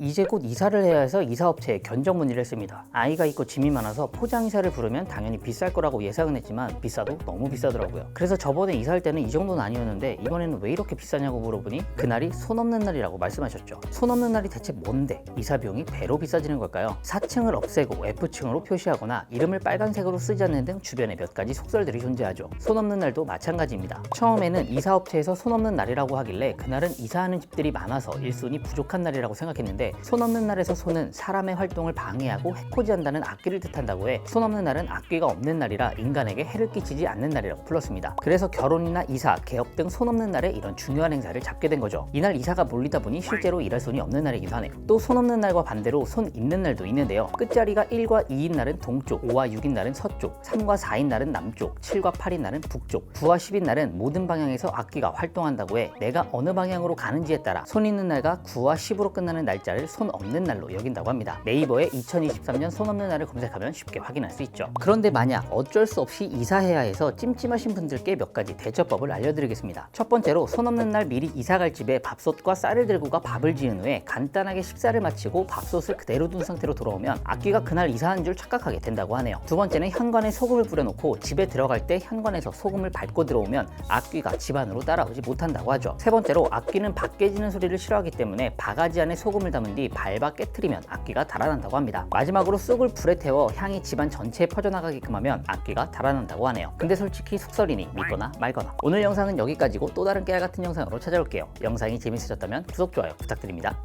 이제 곧 이사를 해야 해서 이사업체에 견적 문의를 했습니다. 아이가 있고 짐이 많아서 포장이사를 부르면 당연히 비쌀 거라고 예상은 했지만 비싸도 너무 비싸더라고요. 그래서 저번에 이사할 때는 이 정도는 아니었는데 이번에는 왜 이렇게 비싸냐고 물어보니 그날이 손 없는 날이라고 말씀하셨죠. 손 없는 날이 대체 뭔데 이사 비용이 배로 비싸지는 걸까요? 4층을 없애고 F층으로 표시하거나 이름을 빨간색으로 쓰지 않는 등 주변에 몇 가지 속설들이 존재하죠. 손 없는 날도 마찬가지입니다. 처음에는 이사업체에서 손 없는 날이라고 하길래 그날은 이사하는 집들이 많아서 일손이 부족한 날이라고 생각했는데 손 없는 날에서 손은 사람의 활동을 방해하고 해코지한다는 악귀를 뜻한다고 해 손 없는 날은 악귀가 없는 날이라 인간에게 해를 끼치지 않는 날이라고 불렀습니다. 그래서 결혼이나 이사, 개업 등 손 없는 날에 이런 중요한 행사를 잡게 된 거죠. 이날 이사가 몰리다 보니 실제로 일할 손이 없는 날이기도 하네요. 또 손 없는 날과 반대로 손 있는 날도 있는데요. 끝자리가 1과 2인 날은 동쪽, 5와 6인 날은 서쪽, 3과 4인 날은 남쪽, 7과 8인 날은 북쪽, 9와 10인 날은 모든 방향에서 악귀가 활동한다고 해 내가 어느 방향으로 가는지에 따라 손 있는 날과 9와 10으로 끝나는 날짜를 손 없는 날로 여긴다고 합니다. 네이버에 2023년 손 없는 날을 검색하면 쉽게 확인할 수 있죠. 그런데 만약 어쩔 수 없이 이사해야 해서 찜찜하신 분들께 몇 가지 대처법을 알려드리겠습니다. 첫 번째로 손 없는 날 미리 이사갈 집에 밥솥과 쌀을 들고 가 밥을 지은 후에 간단하게 식사를 마치고 밥솥을 그대로 둔 상태로 돌아오면 악귀가 그날 이사한 줄 착각하게 된다고 하네요. 두 번째는 현관에 소금을 뿌려놓고 집에 들어갈 때 현관에서 소금을 밟고 들어오면 악귀가 집 안으로 따라오지 못한다고 하죠. 세 번째로 악귀는 밖에 지는 소리를 싫어하기 때문에 바가지 안에 소금을 담은 뒤 밟아 깨트리면 악귀가 달아난다고 합니다. 마지막으로 쑥을 불에 태워 향이 집안 전체에 퍼져나가게끔 하면 악귀가 달아난다고 하네요. 근데 솔직히 속설이니 믿거나 말거나. 오늘 영상은 여기까지고 또 다른 깨알 같은 영상으로 찾아올게요. 영상이 재밌으셨다면 구독, 좋아요 부탁드립니다.